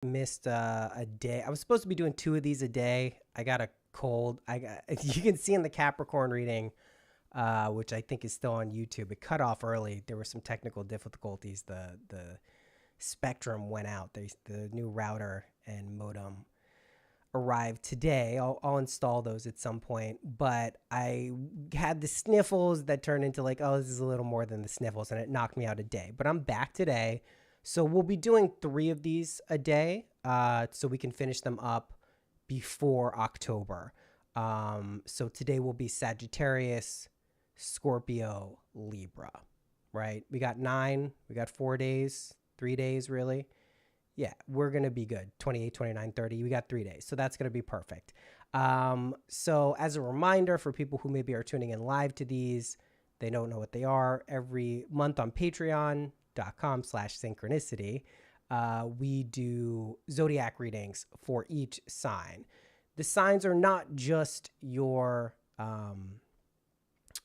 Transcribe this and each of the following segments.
missed a day. I was supposed to be doing 2 of these a day. I got a cold. You can see in the Capricorn reading, which I think is still on YouTube. It cut off early. There were some technical difficulties. The spectrum went out. The new router and modem arrived today. I'll install those at some point. But I had the sniffles that turned into like, oh, this is a little more than the sniffles, and it knocked me out a day. But I'm back today. So we'll be doing 3 of these a day, so we can finish them up before October. So today will be Sagittarius, Scorpio, Libra, right? We got 9, we got 4 days, 3 days really. Yeah, we're going to be good. 28, 29, 30. We got 3 days. So that's going to be perfect. So as a reminder for people who maybe are tuning in live to these, they don't know what they are. Every month on patreon.com/synchronicity, we do zodiac readings for each sign. The signs are not just your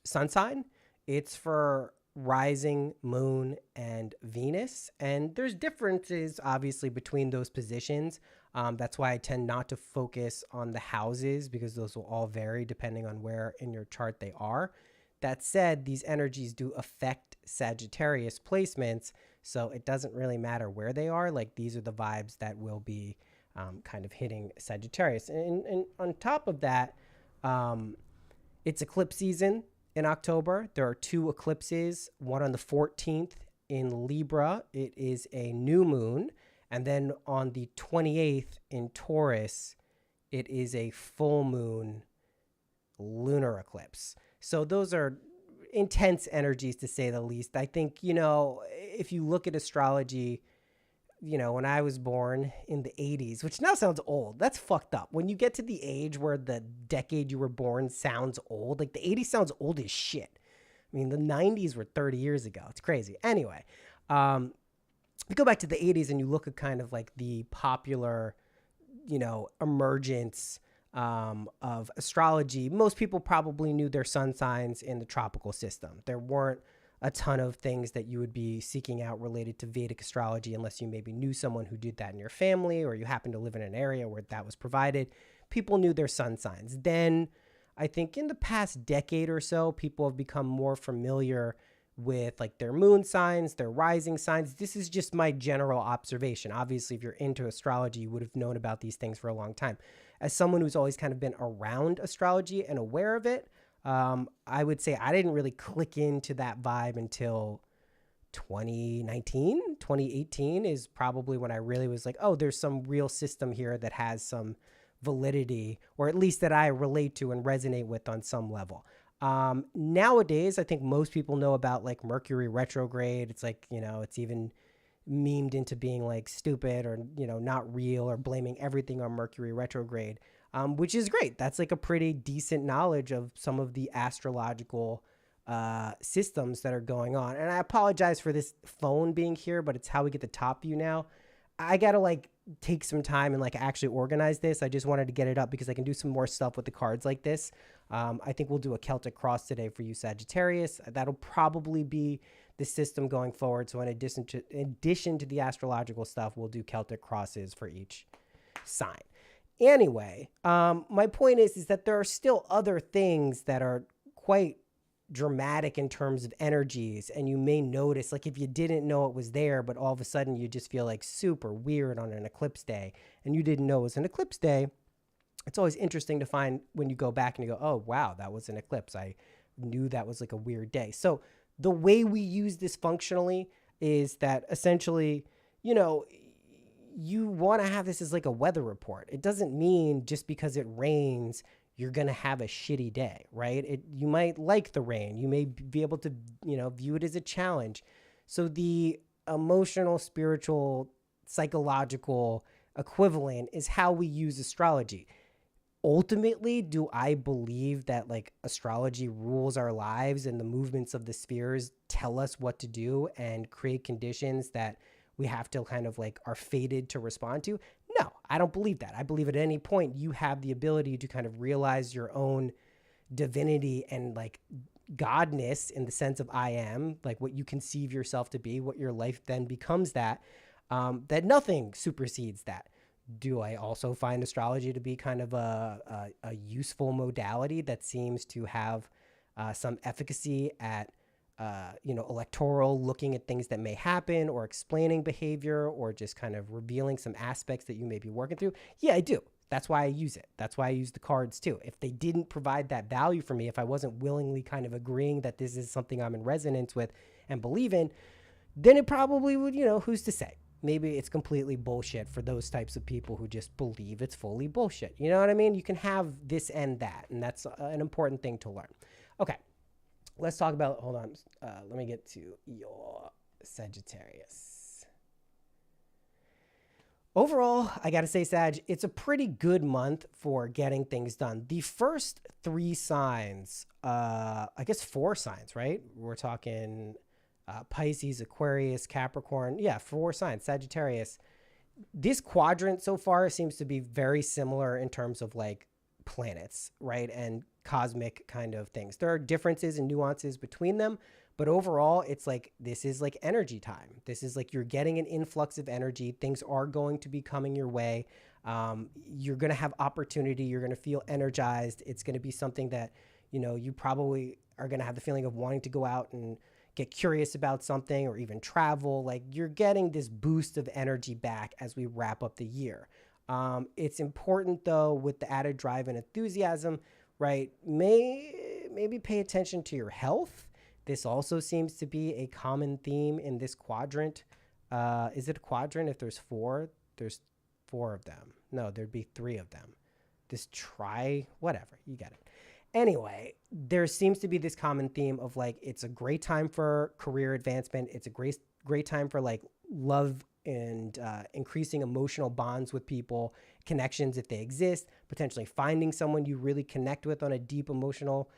sun sign. It's for rising, moon, and Venus. And there's differences, obviously, between those positions. That's why I tend not to focus on the houses, because those will all vary depending on where in your chart they are. That said, these energies do affect Sagittarius placements, so it doesn't really matter where they are. Like, these are the vibes that will be kind of hitting Sagittarius. And on top of that, it's eclipse season in October. There are 2 eclipses, one on the 14th in Libra. It is a new moon. And then on the 28th in Taurus, it is a full moon lunar eclipse. So those are intense energies, to say the least. I think, if you look at astrology, when I was born in the 80s, which now sounds old, that's fucked up. When you get to the age where the decade you were born sounds old, like the 80s sounds old as shit. I mean, the 90s were 30 years ago. It's crazy. Anyway, you go back to the 80s and you look at kind of like the popular, emergence of astrology. Most people probably knew their sun signs in the tropical system. There weren't a ton of things that you would be seeking out related to Vedic astrology, unless you maybe knew someone who did that in your family, or you happen to live in an area where that was provided. People knew their sun signs. Then I think in the past decade or so, people have become more familiar with like their moon signs, their rising signs. This is just my general observation. Obviously, if you're into astrology, you would have known about these things for a long time. As someone who's always kind of been around astrology and aware of it, I would say I didn't really click into that vibe until 2019. 2018 is probably when I really was like, oh, there's some real system here that has some validity, or at least that I relate to and resonate with on some level. Nowadays, I think most people know about like Mercury retrograde. It's like, it's even memed into being like stupid or, not real, or blaming everything on Mercury retrograde, which is great. That's like a pretty decent knowledge of some of the astrological systems that are going on. And I apologize for this phone being here, but it's how we get the top view now. I got to like take some time and like actually organize this. I just wanted to get it up because I can do some more stuff with the cards like this. I think we'll do a Celtic cross today for you, Sagittarius. That'll probably be the system going forward. So in addition to the astrological stuff, we'll do Celtic crosses for each sign. Anyway, my point is that there are still other things that are quite dramatic in terms of energies, and you may notice, like, if you didn't know it was there, but all of a sudden you just feel like super weird on an eclipse day, and you didn't know it was an eclipse day. It's always interesting to find when you go back and you go, oh wow, that was an eclipse. I knew that was like a weird day. So the way we use this functionally is that essentially, you want to have this as like a weather report. It doesn't mean just because it rains you're going to have a shitty day, right? You might like the rain. You may be able to, view it as a challenge. So the emotional, spiritual, psychological equivalent is how we use astrology. Ultimately, do I believe that like astrology rules our lives and the movements of the spheres tell us what to do and create conditions that we have to kind of like are fated to respond to? No, I don't believe that. I believe at any point you have the ability to kind of realize your own divinity and like godness in the sense of I am, like what you conceive yourself to be, what your life then becomes that. that nothing supersedes that. Do I also find astrology to be kind of a useful modality that seems to have some efficacy at electoral, looking at things that may happen or explaining behavior or just kind of revealing some aspects that you may be working through? Yeah, I do. That's why I use it. That's why I use the cards too. If they didn't provide that value for me, if I wasn't willingly kind of agreeing that this is something I'm in resonance with and believe in, then it probably would, who's to say? Maybe it's completely bullshit for those types of people who just believe it's fully bullshit. You know what I mean? You can have this and that, and that's an important thing to learn. Okay, let's talk about, hold on. Let me get to your Sagittarius. Overall, I got to say, Sag, it's a pretty good month for getting things done. The first 3 signs, I guess 4 signs, right? We're talking Pisces, Aquarius, Capricorn. Yeah, 4 signs, Sagittarius. This quadrant so far seems to be very similar in terms of like planets, right? And cosmic kind of things. There are differences and nuances between them, but overall, it's like, this is like energy time. This is like, you're getting an influx of energy. Things are going to be coming your way. You're going to have opportunity. You're going to feel energized. It's going to be something that, you probably are going to have the feeling of wanting to go out and get curious about something or even travel. Like, you're getting this boost of energy back as we wrap up the year. It's important though, with the added drive and enthusiasm, right? Maybe pay attention to your health. This also seems to be a common theme in this quadrant. Is it a quadrant? If there's 4, there's 4 of them. No, there'd be 3 of them. Whatever, you get it. Anyway, there seems to be this common theme of like, it's a great time for career advancement. It's a great time for like love and increasing emotional bonds with people, connections if they exist, potentially finding someone you really connect with on a deep emotional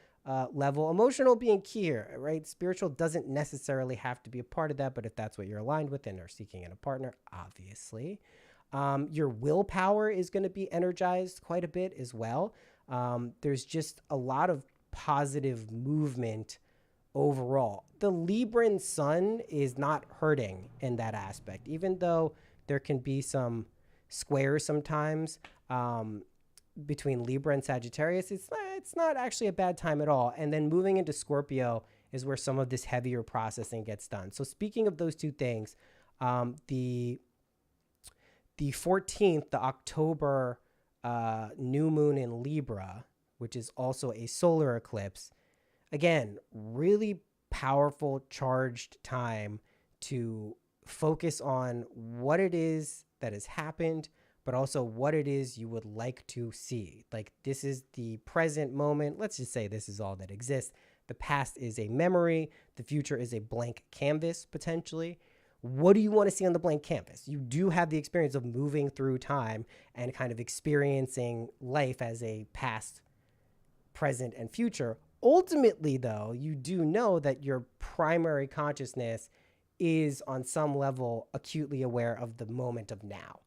level. Emotional being key here, right? Spiritual doesn't necessarily have to be a part of that, but if that's what you're aligned with and are seeking in a partner, obviously. Your willpower is going to be energized quite a bit as well. There's just a lot of positive movement overall. The Libran sun is not hurting in that aspect, even though there can be some squares sometimes between Libra and Sagittarius. It's not actually a bad time at all. And then moving into Scorpio is where some of this heavier processing gets done. So speaking of those two things, the 14th, the October new moon in Libra, which is also a solar eclipse, again, really powerful, charged time to focus on what it is that has happened, but also what it is you would like to see. Like, this is the present moment. Let's just say this is all that exists. The past is a memory. The future is a blank canvas, potentially. What do you want to see on the blank canvas? You do have the experience of moving through time and kind of experiencing life as a past, present, and future. Ultimately, though, you do know that your primary consciousness is on some level acutely aware of the moment of now.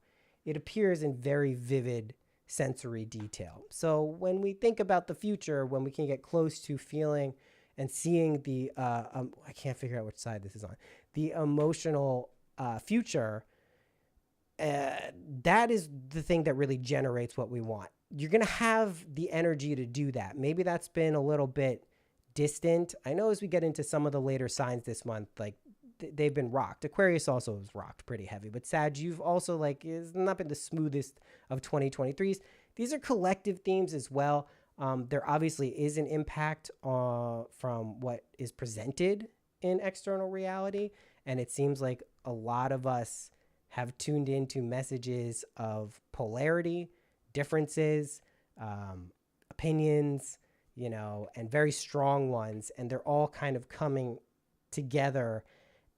It appears in very vivid sensory detail. So when we think about the future, when we can get close to feeling and seeing the, I can't figure out which side this is on, the emotional future, that is the thing that really generates what we want. You're going to have the energy to do that. Maybe that's been a little bit distant. I know as we get into some of the later signs this month, like they've been rocked. Aquarius also was rocked pretty heavy, but Sag, you've also like, is not been the smoothest of 2023s. These are collective themes as well. There obviously is an impact from what is presented in external reality. And it seems like a lot of us have tuned into messages of polarity, differences, opinions, and very strong ones. And they're all kind of coming together.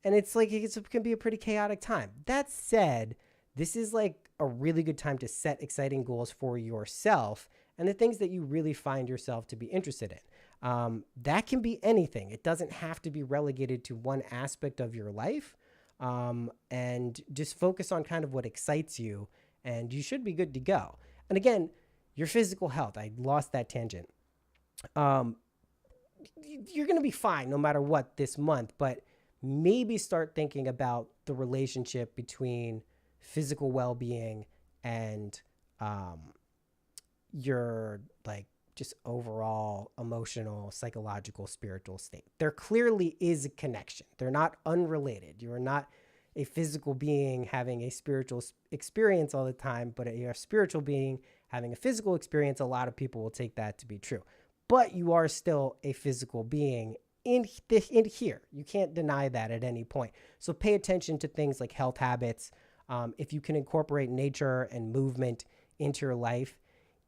And it's like, it can be a pretty chaotic time. That said, this is like a really good time to set exciting goals for yourself and the things that you really find yourself to be interested in. That can be anything. It doesn't have to be relegated to one aspect of your life. And just focus on kind of what excites you, and you should be good to go. And again, your physical health, I lost that tangent. You're going to be fine no matter what this month, but maybe start thinking about the relationship between physical well-being and your like just overall emotional, psychological, spiritual state. There clearly is a connection. They're not unrelated. You are not a physical being having a spiritual experience all the time, but you're a spiritual being having a physical experience. A lot of people will take that to be true, but you are still a physical being in here. You can't deny that at any point. So pay attention to things like health habits. If you can incorporate nature and movement into your life,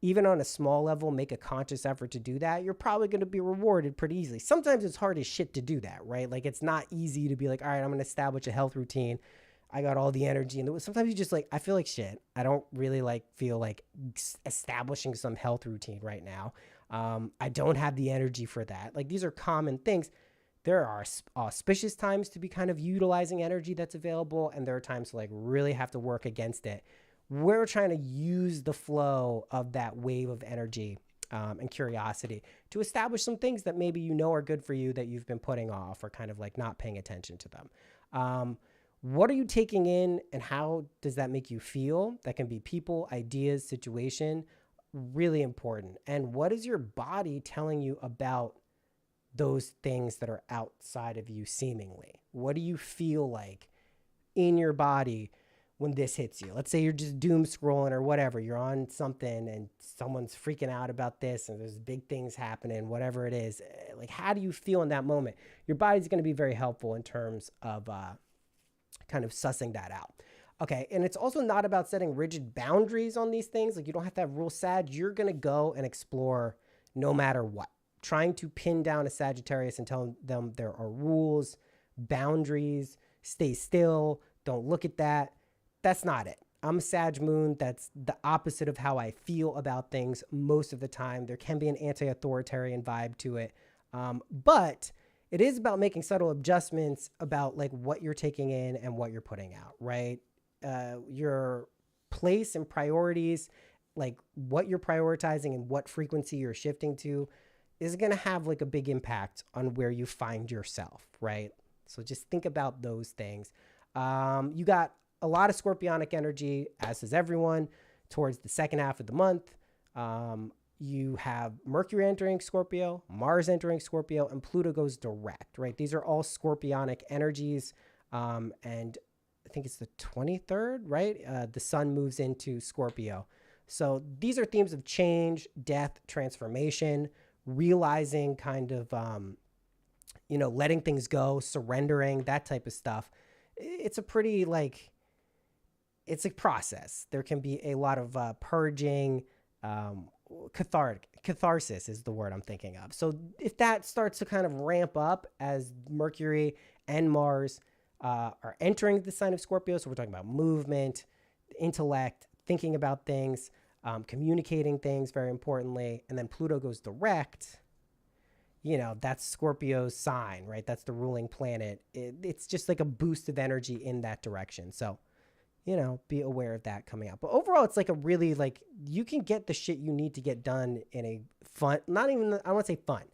even on a small level, make a conscious effort to do that, you're probably going to be rewarded pretty easily. Sometimes it's hard as shit to do that, right? Like it's not easy to be like, all right, I'm going to establish a health routine. I got all the energy. And sometimes you just like, I feel like shit. I don't really feel like establishing some health routine right now. I don't have the energy for that. Like these are common things. There are auspicious times to be kind of utilizing energy that's available. And there are times to like really have to work against it. We're trying to use the flow of that wave of energy and curiosity to establish some things that maybe you know are good for you that you've been putting off or kind of like not paying attention to them. What are you taking in and how does that make you feel? That can be people, ideas, situation, really important. And what is your body telling you about those things that are outside of you seemingly? What do you feel like in your body when this hits you? Let's say you're just doom scrolling or whatever. You're on something and someone's freaking out about this and there's big things happening, whatever it is. Like, how do you feel in that moment? Your body's going to be very helpful in terms of kind of sussing that out. Okay. And it's also not about setting rigid boundaries on these things. Like you don't have to have real sad. You're going to go and explore no matter what. Trying to pin down a Sagittarius and tell them there are rules, boundaries, stay still, don't look at that. That's not it. I'm a Sag moon. That's the opposite of how I feel about things most of the time. There can be an anti-authoritarian vibe to it. But it is about making subtle adjustments about like what you're taking in and what you're putting out, right? Your place and priorities, like what you're prioritizing and what frequency you're shifting to is going to have like a big impact on where you find yourself, right? So just think about those things. You got a lot of scorpionic energy, as does everyone, towards the second half of the month. You have Mercury entering Scorpio, Mars entering Scorpio, and Pluto goes direct, right? These are all scorpionic energies. And I think it's the 23rd, right? The sun moves into Scorpio. So these are themes of change, death, transformation, realizing kind of, letting things go, surrendering, that type of stuff. It's a pretty it's a process. There can be a lot of purging, catharsis is the word I'm thinking of. So if that starts to kind of ramp up as Mercury and Mars are entering the sign of Scorpio, so we're talking about movement, intellect, thinking about things, communicating things very importantly, and then Pluto goes direct, that's Scorpio's sign, right? That's the ruling planet. It's just like a boost of energy in that direction. So, be aware of that coming out. But overall, it's like a really you can get the shit you need to get done in a fun, not even, I won't say fun,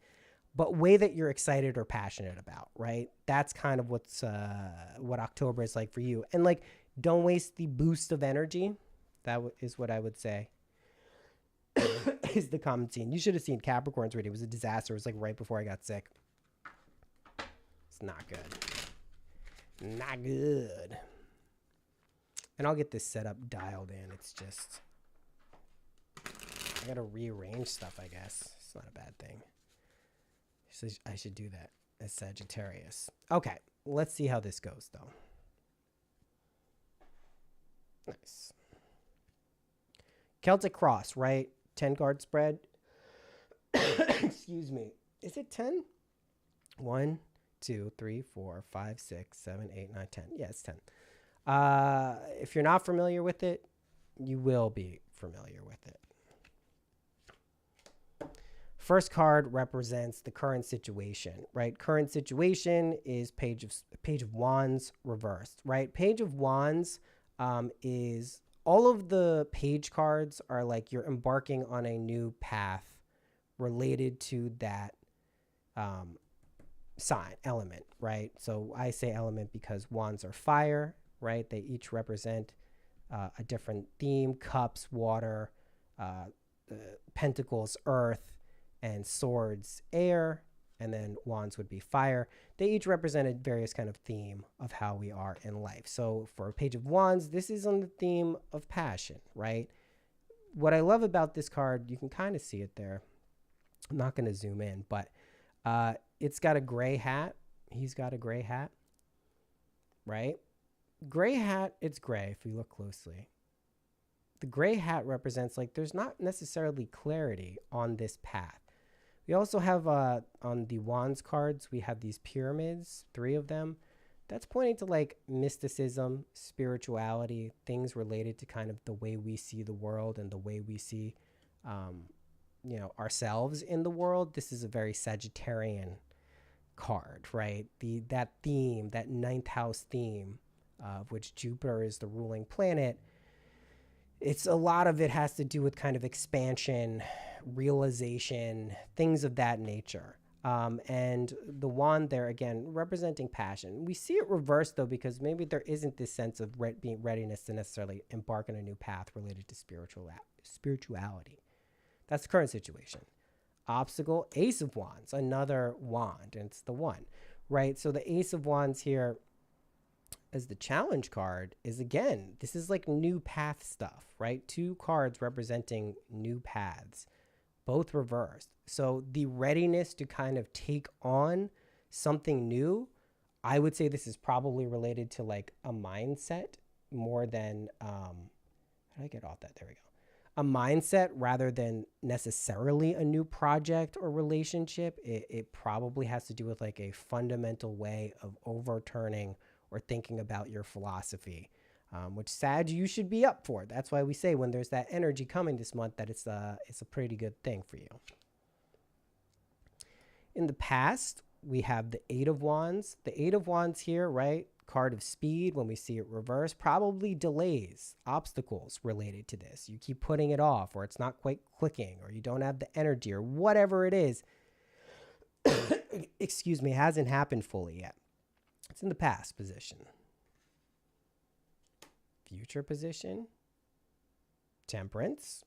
but way that you're excited or passionate about, right? That's kind of what October is like for you. And don't waste the boost of energy. That is what I would say is the common scene. You should have seen Capricorn's reading. It was a disaster. It was right before I got sick. It's not good. Not good. And I'll get this setup dialed in. It's just, I got to rearrange stuff, I guess. It's not a bad thing. So I should do that as Sagittarius. Okay, let's see how this goes, though. Nice. Celtic Cross, right? 10 card spread. Excuse me. Is it 10? 1, 2, 3, 4, 5, 6, 7, 8, 9, 10. Yeah, it's 10. If you're not familiar with it, you will be familiar with it. First card represents the current situation, right? Current situation is Page of Wands reversed, right? Page of Wands is all of the page cards are you're embarking on a new path related to that sign element, right? So I say element because wands are fire, right? They each represent a different theme. Cups, water, uh, pentacles, earth, and swords, air, and then wands would be fire. They each represented various kind of theme of how we are in life. So for a page of wands, this is on the theme of passion, right? What I love about this card, you can kind of see it there. I'm not going to zoom in, but it's got a gray hat. He's got a gray hat, right? Gray hat, it's gray if you look closely. The gray hat represents like there's not necessarily clarity on this path. We also have on the wands cards, we have these pyramids, 3 of them. That's pointing to like mysticism, spirituality, things related to kind of the way we see the world and the way we see, ourselves in the world. This is a very Sagittarian card, right? That theme, that 9th house theme, of which Jupiter is the ruling planet. It's a lot of it has to do with kind of expansion, realization, things of that nature. And the wand there, again, representing passion. We see it reversed, though, because maybe there isn't this sense of being readiness to necessarily embark on a new path related to spirituality. That's the current situation. Obstacle, Ace of Wands, another wand, and it's the one, right? So the Ace of Wands here as the challenge card is, again, this is like new path stuff, right? 2 cards representing new paths, both reversed. So the readiness to kind of take on something new, I would say this is probably related to like a mindset more than, how did I get off that? There we go. A mindset rather than necessarily a new project or relationship. It probably has to do with like a fundamental way of overturning or thinking about your philosophy, which Sag, you should be up for. That's why we say when there's that energy coming this month that it's a pretty good thing for you. In the past, we have the 8 of Wands. The 8 of Wands here, right? Card of speed, when we see it reverse, probably delays, obstacles related to this. You keep putting it off, or it's not quite clicking, or you don't have the energy, or whatever it is. Excuse me, hasn't happened fully yet. It's in the past position. Future position. Temperance.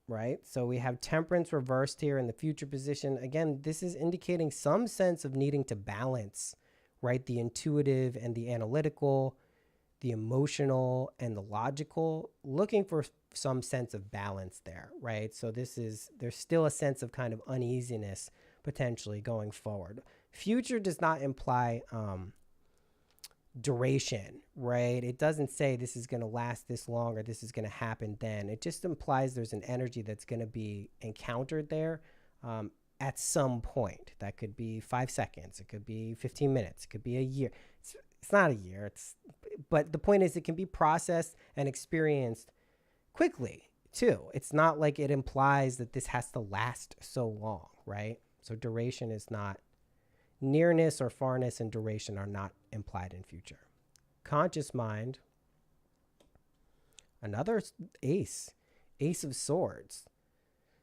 Right? So we have temperance reversed here in the future position. Again, this is indicating some sense of needing to balance, right? The intuitive and the analytical, the emotional and the logical, looking for some sense of balance there, right? So there's still a sense of kind of uneasiness potentially going forward. Future does not imply duration, right? It doesn't say this is going to last this long or this is going to happen then. It just implies there's an energy that's going to be encountered there at some point. That could be 5 seconds. It could be 15 minutes. It could be a year. It's not a year. But the point is it can be processed and experienced quickly too. It's not like it implies that this has to last so long, right? So duration is not, nearness or farness and duration are not implied in future. Conscious mind, another ace of swords.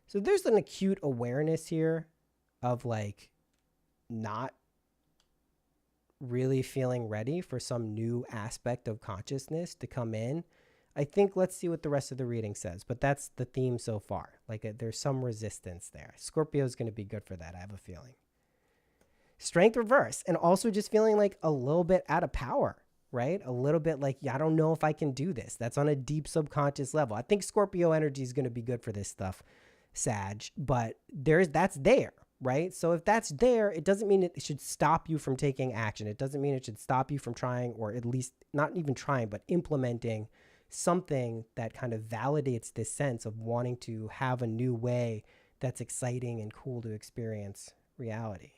So there's an acute awareness here of like not really feeling ready for some new aspect of consciousness to come in. I think let's see what the rest of the reading says, but that's the theme so far. Like there's some resistance there. Scorpio is going to be good for that, I have a feeling. Strength reverse, and also just feeling like a little bit out of power, right? A little bit like, yeah, I don't know if I can do this. That's on a deep subconscious level. I think Scorpio energy is going to be good for this stuff, Sag, but that's there, right? So if that's there, it doesn't mean it should stop you from taking action. It doesn't mean it should stop you from trying, or at least not even trying, but implementing something that kind of validates this sense of wanting to have a new way that's exciting and cool to experience reality.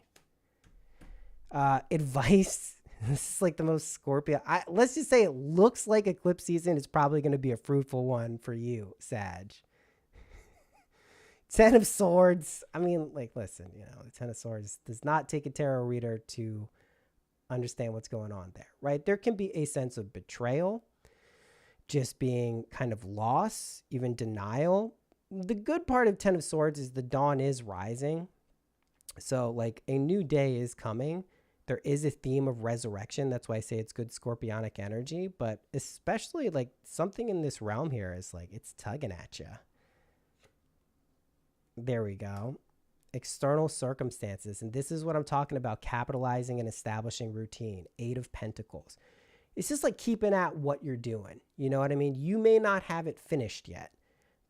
Advice. This is like the most Scorpio. Let's just say it looks like eclipse season is probably going to be a fruitful one for you, Sag. 10 of Swords. I mean, like, listen, the 10 of Swords does not take a tarot reader to understand what's going on there, right? There can be a sense of betrayal, just being kind of loss, even denial. The good part of 10 of Swords is the dawn is rising. So, like, a new day is coming. There is a theme of resurrection. That's why I say it's good scorpionic energy. But especially, like, something in this realm here is like it's tugging at you. There we go. External circumstances. And this is what I'm talking about, capitalizing and establishing routine. Eight of Pentacles. It's just like keeping at what you're doing. You know what I mean? You may not have it finished yet,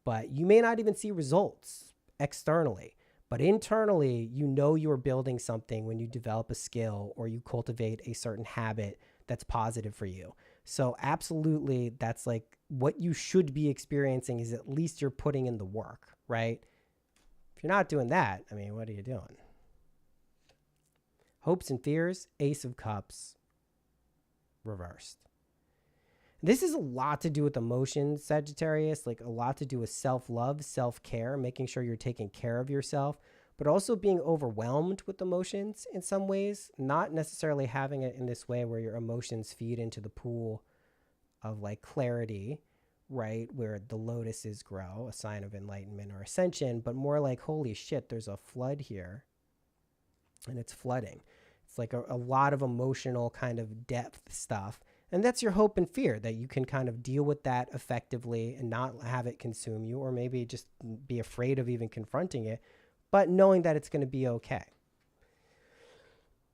but you may not even see results externally. But internally, you know you're building something when you develop a skill or you cultivate a certain habit that's positive for you. So absolutely, that's like what you should be experiencing is at least you're putting in the work, right? If you're not doing that, I mean, what are you doing? Hopes and fears, Ace of Cups, reversed. This is a lot to do with emotions, Sagittarius, like a lot to do with self-love, self-care, making sure you're taking care of yourself, but also being overwhelmed with emotions in some ways, not necessarily having it in this way where your emotions feed into the pool of like clarity, right? Where the lotuses grow, a sign of enlightenment or ascension, but more like, holy shit, there's a flood here and it's flooding. It's like a lot of emotional kind of depth stuff. And that's your hope and fear, that you can kind of deal with that effectively and not have it consume you, or maybe just be afraid of even confronting it, but knowing that it's going to be okay.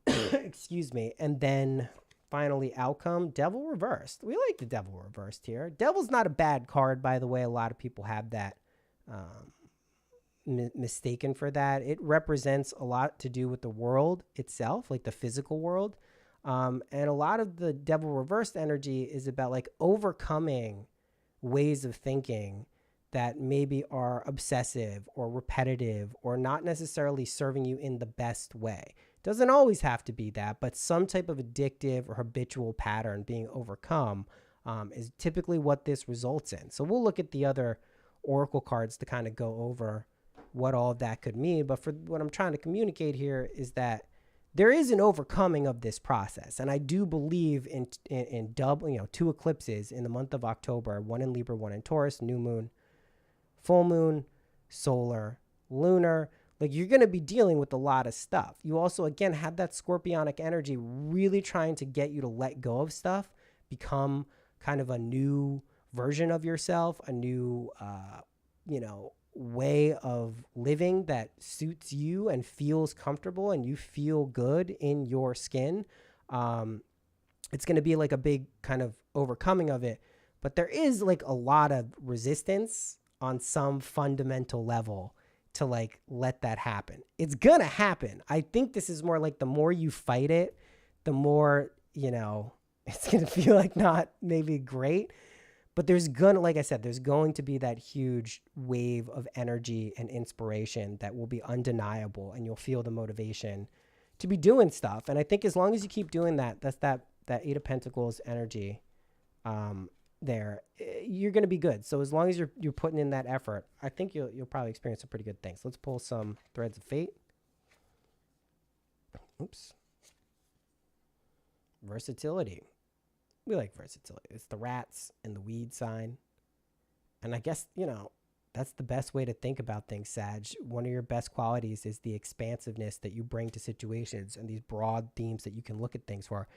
Excuse me. And then finally, outcome, Devil reversed. We like the Devil reversed here. Devil's not a bad card, by the way. A lot of people have that mistaken for that. It represents a lot to do with the world itself, like the physical world. And a lot of the Devil reversed energy is about like overcoming ways of thinking that maybe are obsessive or repetitive or not necessarily serving you in the best way. Doesn't always have to be that, but some type of addictive or habitual pattern being overcome is typically what this results in. So we'll look at the other oracle cards to kind of go over what all of that could mean. But for what I'm trying to communicate here is that there is an overcoming of this process. And I do believe in double, 2 eclipses in the month of October, one in Libra, one in Taurus, new moon, full moon, solar, lunar. Like, you're going to be dealing with a lot of stuff. You also, again, have that scorpionic energy really trying to get you to let go of stuff, become kind of a new version of yourself, a new, way of living that suits you and feels comfortable and you feel good in your skin. It's going to be like a big kind of overcoming of it, but there is like a lot of resistance on some fundamental level to like let that happen. It's going to happen. I think this is more like the more you fight it, the more, it's going to feel like not maybe great. But there's going to, like I said, there's going to be that huge wave of energy and inspiration that will be undeniable, and you'll feel the motivation to be doing stuff. And I think as long as you keep doing that, that's that Eight of Pentacles energy there, you're going to be good. So as long as you're putting in that effort, I think you'll probably experience some pretty good things. Let's pull some threads of fate. Oops. Versatility. We like versatility. It's the rats and the weed sign. And I guess, that's the best way to think about things, Sag. One of your best qualities is the expansiveness that you bring to situations and these broad themes that you can look at things for.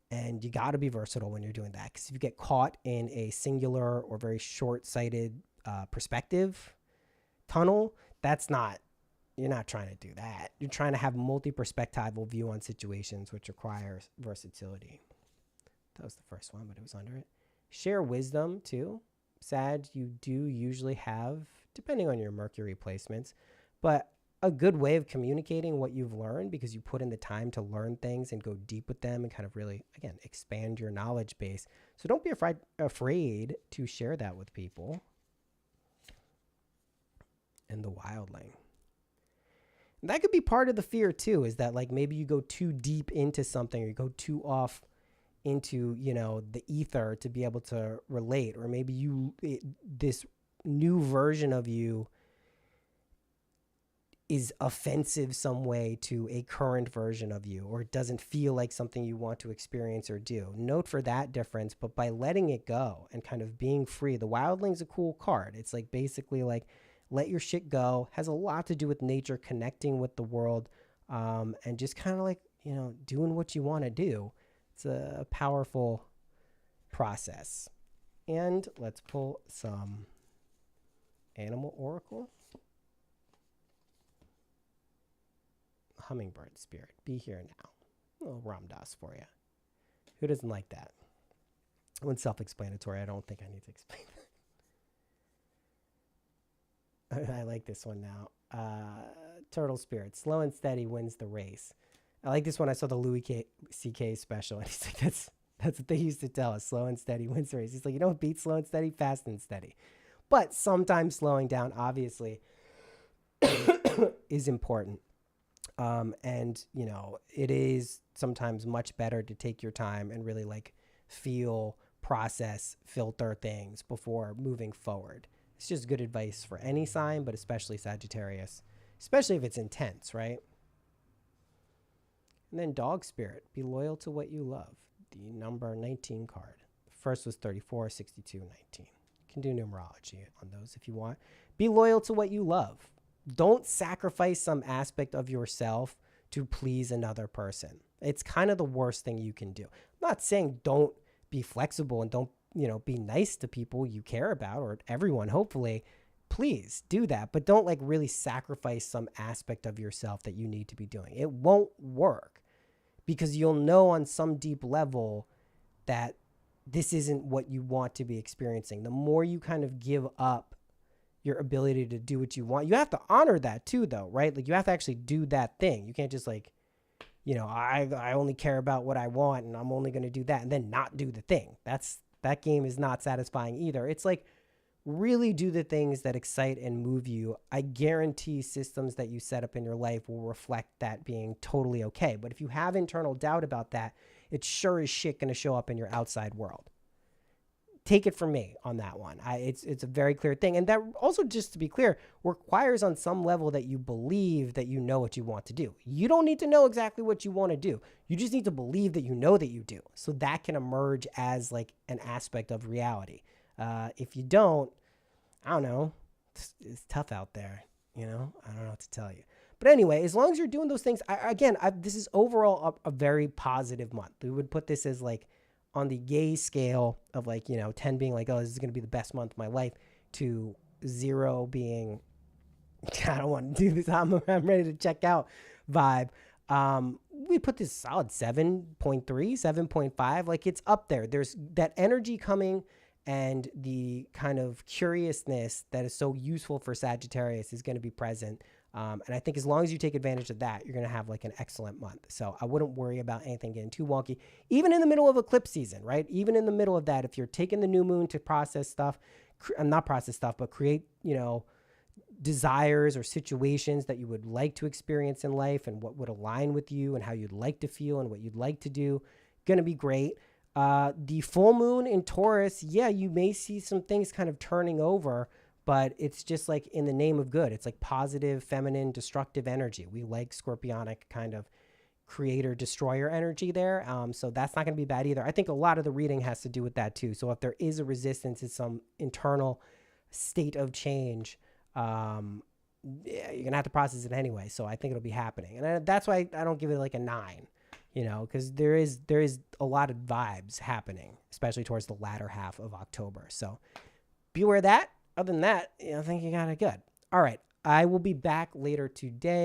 And you got to be versatile when you're doing that. Because if you get caught in a singular or very short-sighted perspective tunnel, you're not trying to do that. You're trying to have multi-perspectival view on situations, which requires versatility. That was the first one, but it was under it. Share wisdom too. Sag, you do usually have, depending on your Mercury placements, but a good way of communicating what you've learned because you put in the time to learn things and go deep with them and kind of really, again, expand your knowledge base. So don't be afraid to share that with people. And the wildling. And that could be part of the fear too, is that like maybe you go too deep into something or you go too off into, the ether to be able to relate, or maybe this new version of you is offensive some way to a current version of you, or it doesn't feel like something you want to experience or do. Note for that difference, but by letting it go and kind of being free, the wildling's a cool card. It's like basically like let your shit go. Has a lot to do with nature, connecting with the world, and just kind of like, doing what you want to do. It's a powerful process. And let's pull some animal oracle. Hummingbird spirit, be here now. A little Ram Dass for you. Who doesn't like that? When self-explanatory, I don't think I need to explain that. I like this one now. Turtle spirit, slow and steady wins the race. I like this one. I saw the Louis C.K. special, and he's like, that's what they used to tell us. Slow and steady wins the race. He's like, you know what beats slow and steady? Fast and steady. But sometimes slowing down, obviously, is important. And it is sometimes much better to take your time and really like feel, process, filter things before moving forward. It's just good advice for any sign, but especially Sagittarius, especially if it's intense, right? And then dog spirit, be loyal to what you love. The number 19 card. The first was 34, 62, 19. You can do numerology on those if you want. Be loyal to what you love. Don't sacrifice some aspect of yourself to please another person. It's kind of the worst thing you can do. I'm not saying don't be flexible and don't, be nice to people you care about or everyone, hopefully. Please do that. But don't like really sacrifice some aspect of yourself that you need to be doing. It won't work because you'll know on some deep level that this isn't what you want to be experiencing. The more you kind of give up your ability to do what you want. You have to honor that too, though, right? Like you have to actually do that thing. You can't just like, I only care about what I want and I'm only going to do that and then not do the thing. That game is not satisfying either. It's like really do the things that excite and move you. I guarantee systems that you set up in your life will reflect that being totally okay. But if you have internal doubt about that, it's sure as shit going to show up in your outside world. Take it from me on that one. It's a very clear thing. And that also, just to be clear, requires on some level that you believe that you know what you want to do. You don't need to know exactly what you want to do. You just need to believe that you know that you do. So that can emerge as like an aspect of reality. If you don't, I don't know. It's tough out there. I don't know what to tell you. But anyway, as long as you're doing those things, this is overall a very positive month. We would put this as like, on the gay scale of like, 10 being like, oh, this is going to be the best month of my life, to 0 being, I don't want to do this, I'm ready to check out vibe. We put this solid 7.3, 7.5. Like it's up there. There's that energy coming and the kind of curiousness that is so useful for Sagittarius is going to be present. And I think as long as you take advantage of that, you're going to have like an excellent month. So I wouldn't worry about anything getting too wonky, even in the middle of eclipse season, right? Even in the middle of that, if you're taking the new moon to process stuff, not process stuff, but create, desires or situations that you would like to experience in life and what would align with you and how you'd like to feel and what you'd like to do, going to be great. The full moon in Taurus, you may see some things kind of turning over, but it's just like in the name of good. It's like positive, feminine, destructive energy. We like scorpionic kind of creator, destroyer energy there. So that's not going to be bad either. I think a lot of the reading has to do with that too. So if there is a resistance to some internal state of change, you're going to have to process it anyway. So I think it'll be happening. And that's why I don't give it like a 9, because there is a lot of vibes happening, especially towards the latter half of October. So beware that. Other than that, I think you got it good. All right. I will be back later today.